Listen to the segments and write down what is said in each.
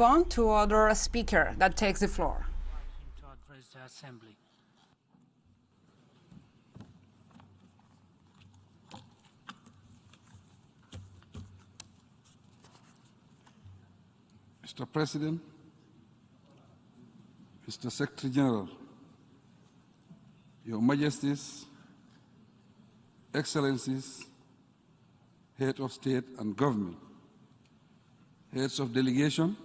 move on to other speaker that takes the floor. To address the Assembly. Mr. President, Mr. Secretary General, Your Majesties, Excellencies, Head of State and Government, Heads of Delegation,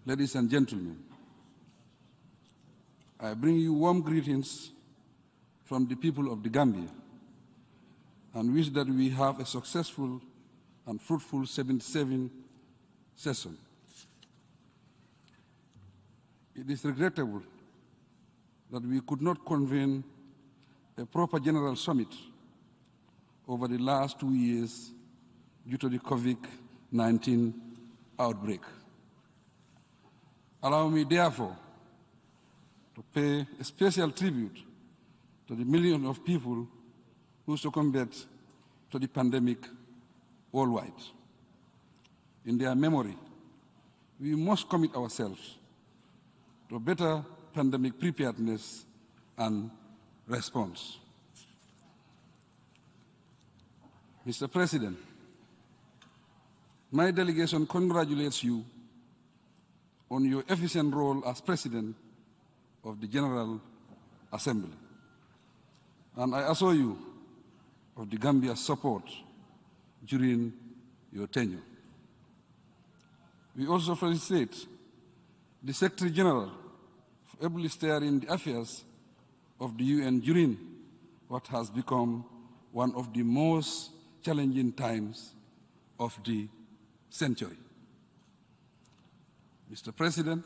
ladies and gentlemen, I bring you warm greetings from the people of the Gambia and wish that we have a successful and fruitful 77th session. It is regrettable that we could not convene a proper general summit over the last 2 years due to the COVID-19 outbreak. Allow me, therefore, to pay a special tribute to the millions of people who succumbed to the pandemic worldwide. In their memory, we must commit ourselves to better pandemic preparedness and response. Mr. President, my delegation congratulates you on your efficient role as President of the General Assembly, and I assure you of the Gambia's support during your tenure. We also felicitate the Secretary General for ably steering the affairs of the UN during what has become one of the most challenging times of the century. Mr. President,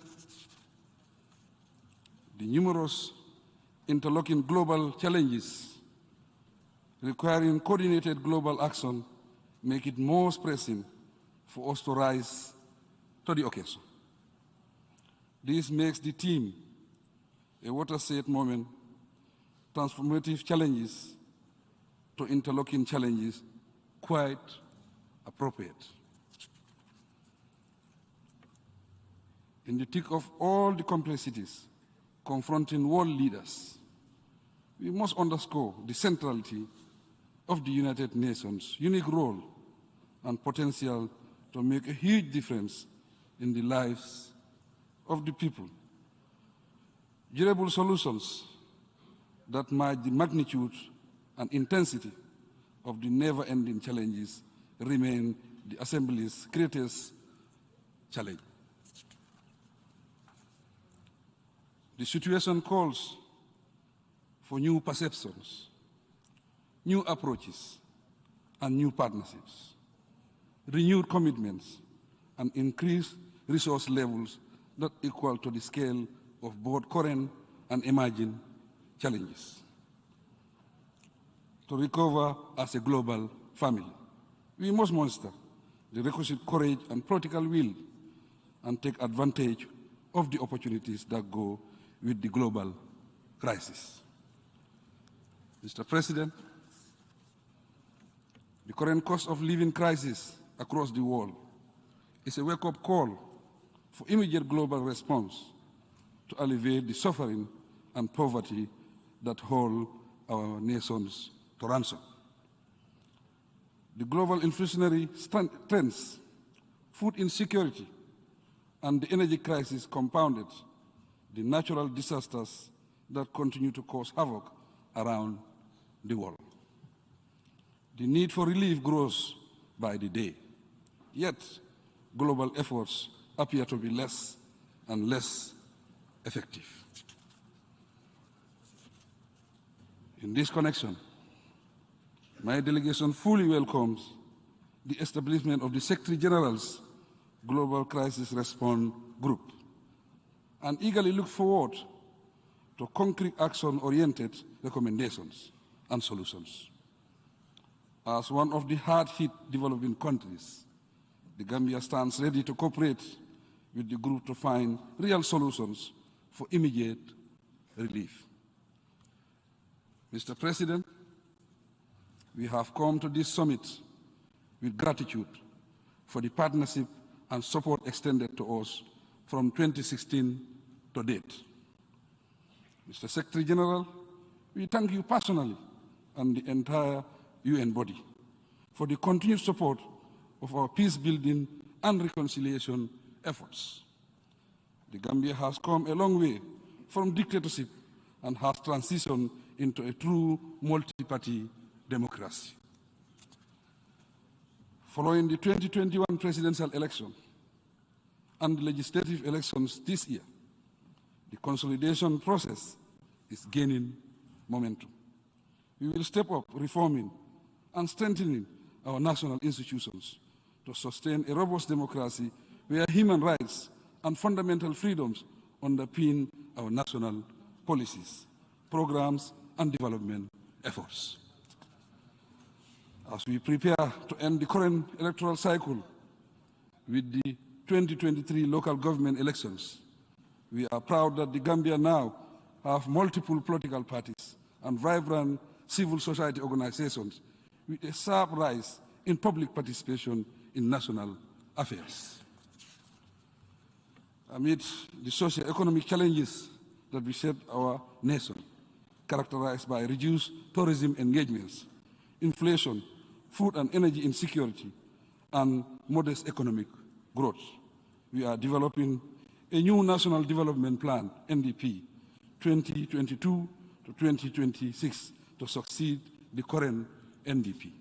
the numerous interlocking global challenges requiring coordinated global action make it most pressing for us to rise to the occasion. This makes the theme a watershed moment, transformative challenges to interlocking challenges, quite appropriate. In the thick of all the complexities confronting world leaders, we must underscore the centrality of the United Nations' unique role and potential to make a huge difference in the lives of the people. Durable solutions that match the magnitude and intensity of the never-ending challenges remain the Assembly's greatest challenge. The situation calls for new perceptions, new approaches, and new partnerships, renewed commitments, and increased resource levels that equal to the scale of both current and emerging challenges. To recover as a global family, we must muster the requisite courage and political will and take advantage of the opportunities that go with the global crisis. Mr. President, the current cost of living crisis across the world is a wake-up call for immediate global response to alleviate the suffering and poverty that hold our nations to ransom. The global inflationary trends, food insecurity, and the energy crisis compounded the natural disasters that continue to cause havoc around the world. The need for relief grows by the day, yet global efforts appear to be less and less effective. In this connection, my delegation fully welcomes the establishment of the Secretary General's Global Crisis Response Group and eagerly look forward to concrete action-oriented recommendations and solutions. As one of the hard-hit developing countries, the Gambia stands ready to cooperate with the group to find real solutions for immediate relief. Mr. President, we have come to this summit with gratitude for the partnership and support extended to us from 2016 to date. Mr. Secretary General, we thank you personally and the entire UN body for the continued support of our peace-building and reconciliation efforts. The Gambia has come a long way from dictatorship and has transitioned into a true multi-party democracy. Following the 2021 presidential election and legislative elections this year, the consolidation process is gaining momentum. We will step up reforming and strengthening our national institutions to sustain a robust democracy where human rights and fundamental freedoms underpin our national policies, programs, and development efforts. As we prepare to end the current electoral cycle with the 2023 local government elections, we are proud that the Gambia now have multiple political parties and vibrant civil society organizations with a sharp rise in public participation in national affairs. Amid the socio-economic challenges that beset our nation, characterized by reduced tourism engagements, inflation, food and energy insecurity, and modest economic growth, we are developing a new National Development Plan, NDP, 2022 to 2026, to succeed the current NDP.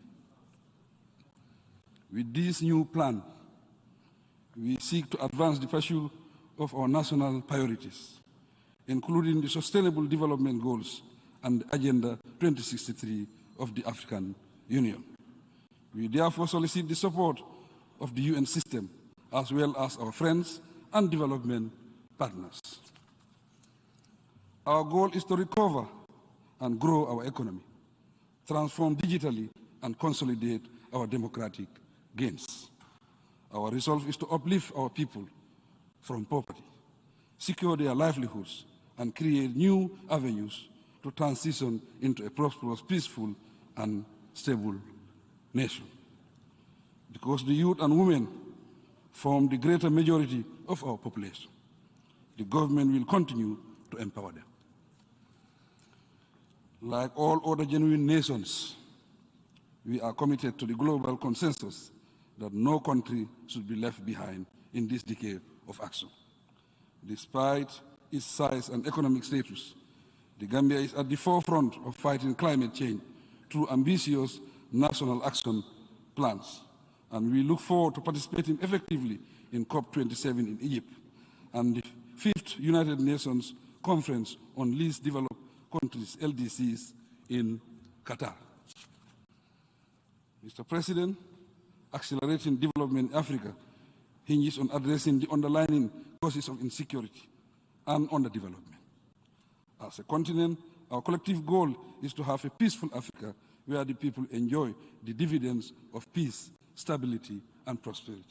With this new plan, we seek to advance the pursuit of our national priorities, including the Sustainable Development Goals and Agenda 2063 of the African Union. We therefore solicit the support of the UN system, as well as our friends and development partners. Our goal is to recover and grow our economy, transform digitally, and consolidate our democratic gains. Our resolve is to uplift our people from poverty, secure their livelihoods, and create new avenues to transition into a prosperous, peaceful, and stable nation. Because the youth and women form the greater majority of our population, the government will continue to empower them. Like all other genuine nations, we are committed to the global consensus that no country should be left behind in this decade of action. Despite its size and economic status, the Gambia is at the forefront of fighting climate change through ambitious national action plans, and we look forward to participating effectively in COP27 in Egypt and the 5th United Nations Conference on Least Developed Countries, LDCs, in Qatar. Mr. President, accelerating development in Africa hinges on addressing the underlying causes of insecurity and underdevelopment. As a continent, our collective goal is to have a peaceful Africa where the people enjoy the dividends of peace, stability, and prosperity.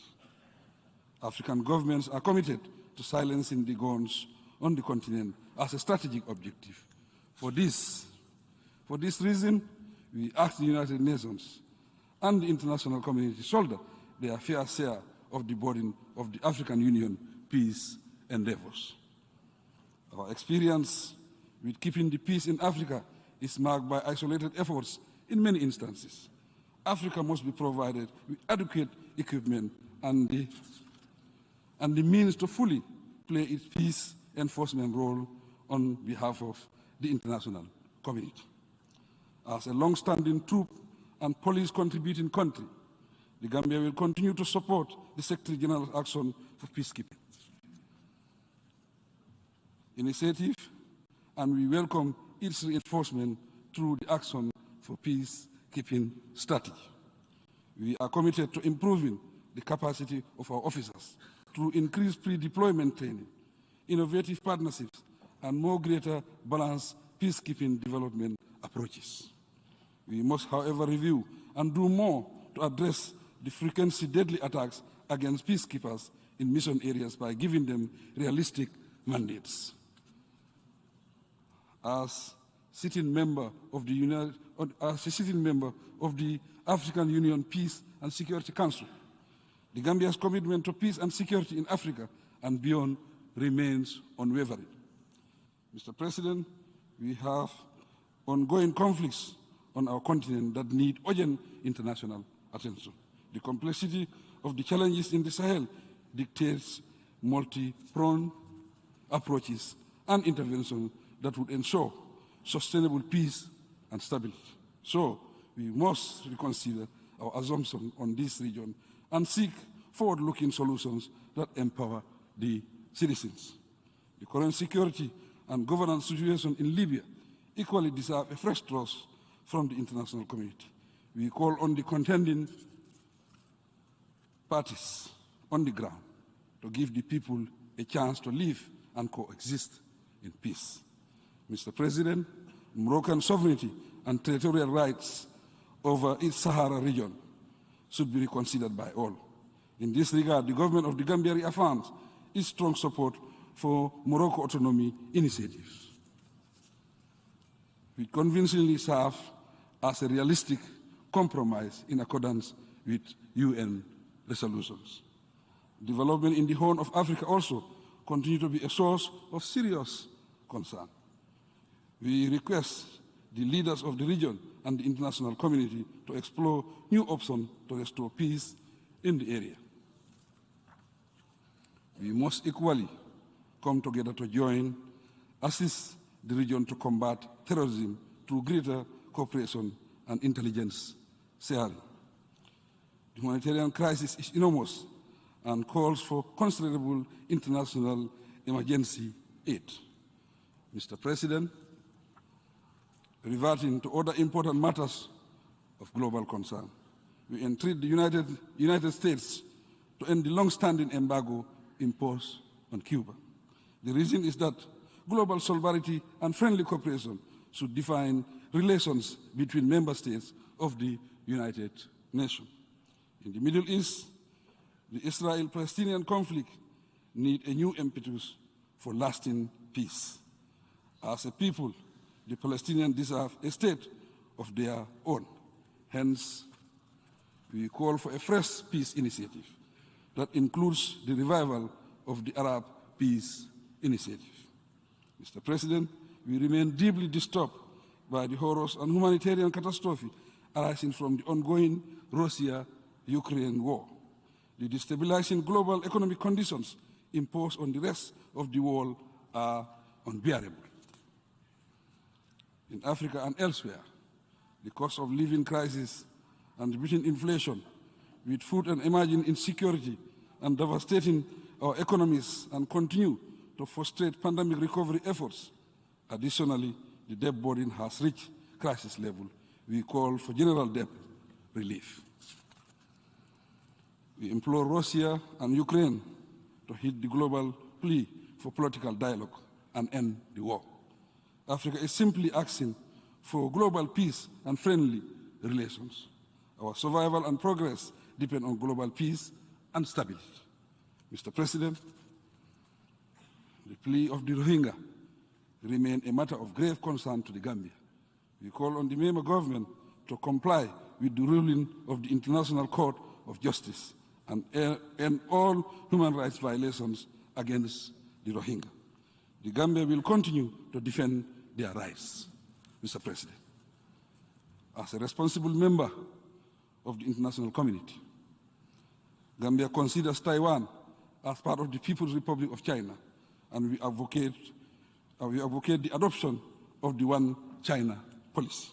African governments are committed to silencing the guns on the continent as a strategic objective. For this reason, we ask the United Nations and the international community to shoulder their fair share of the burden of the African Union peace endeavors. Our experience with keeping the peace in Africa is marked by isolated efforts in many instances. Africa must be provided with adequate equipment and the means to fully play its peace enforcement role on behalf of the international community. As a long-standing troop and police-contributing country, the Gambia will continue to support the Secretary General's action for peacekeeping initiative, and we welcome its reinforcement through the Action for Peacekeeping strategy. We are committed to improving the capacity of our officers through increased pre-deployment training, innovative partnerships, and more greater balanced peacekeeping development approaches. We must, however, review and do more to address the frequency deadly attacks against peacekeepers in mission areas by giving them realistic mandates. As sitting member of the African Union Peace and Security Council, The Gambia's commitment to peace and security in Africa and beyond remains unwavering. Mr. President, we have ongoing conflicts on our continent that need urgent international attention. The complexity of the challenges in the Sahel dictates multi-pronged approaches and interventions that would ensure sustainable peace and stability. So we must reconsider our assumption on this region and seek forward-looking solutions that empower the citizens. The current security and governance situation in Libya equally deserve a fresh thrust from the international community. We call on the contending parties on the ground to give the people a chance to live and coexist in peace. Mr. President, Moroccan sovereignty and territorial rights over its Sahara region should be reconsidered by all. In this regard, the government of the Gambia reaffirms its strong support for Morocco autonomy initiatives, which convincingly serve as a realistic compromise in accordance with UN resolutions. Development in the Horn of Africa also continue to be a source of serious concern. We request the leaders of the region and the international community to explore new options to restore peace in the area. We must equally come together to assist the region to combat terrorism through greater cooperation and intelligence sharing. The humanitarian crisis is enormous and calls for considerable international emergency aid. Mr. President, reverting to other important matters of global concern, we entreat the United States to end the long-standing embargo imposed on Cuba. The reason is that global solidarity and friendly cooperation should define relations between member states of the United Nations. In the Middle East, the Israel-Palestinian conflict needs a new impetus for lasting peace. As a people, the Palestinians deserve a state of their own. Hence, we call for a fresh peace initiative that includes the revival of the Arab Peace Initiative. Mr. President, we remain deeply disturbed by the horrors and humanitarian catastrophe arising from the ongoing Russia-Ukraine war. The destabilizing global economic conditions imposed on the rest of the world are unbearable. In Africa and elsewhere, the cost of living crisis and repeating inflation, with food and emerging insecurity and devastating our economies and continue to frustrate pandemic recovery efforts. Additionally, the debt burden has reached crisis level. We call for general debt relief. We implore Russia and Ukraine to heed the global plea for political dialogue and end the war. Africa is simply asking for global peace and friendly relations. Our survival and progress depend on global peace and stability. Mr. President, the plea of the Rohingya remains a matter of grave concern to the Gambia. We call on the member government to comply with the ruling of the International Court of Justice and end all human rights violations against the Rohingya. The Gambia will continue to defend their rights. Mr. President, as a responsible member of the international community, Gambia considers Taiwan as part of the People's Republic of China, and we advocate the adoption of the One China policy.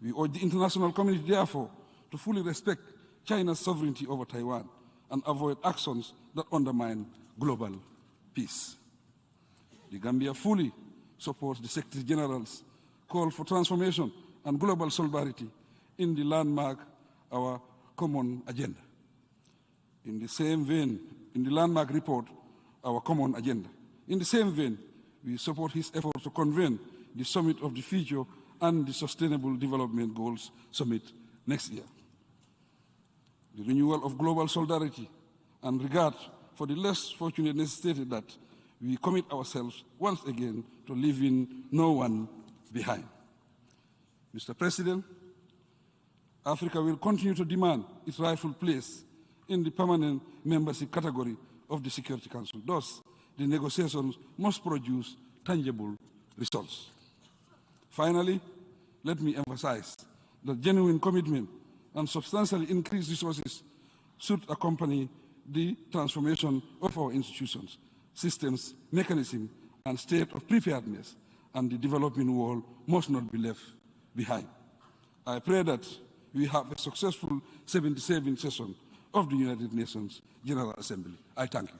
We urge the international community, therefore, to fully respect China's sovereignty over Taiwan and avoid actions that undermine global peace. The Gambia fully supports the Secretary General's call for transformation and global solidarity in the landmark, our common agenda. In the same vein, in the landmark report, our common agenda. In the same vein, we support his effort to convene the Summit of the Future and the Sustainable Development Goals Summit next year. The renewal of global solidarity and regard for the less fortunate necessitated that we commit ourselves once again to leaving no one behind. Mr. President, Africa will continue to demand its rightful place in the permanent membership category of the Security Council. Thus, the negotiations must produce tangible results. Finally, let me emphasize that genuine commitment and substantially increased resources should accompany the transformation of our institutions, systems, mechanisms, and state of preparedness, and the developing world must not be left behind. I pray that we have a successful 77th session of the United Nations General Assembly. I thank you.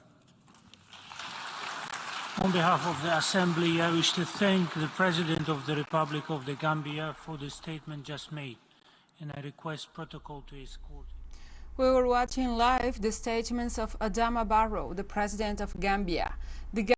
On behalf of the Assembly, I wish to thank the President of the Republic of the Gambia for the statement just made, and I request protocol to his court. We were watching live the statements of Adama Barrow, the President of Gambia. The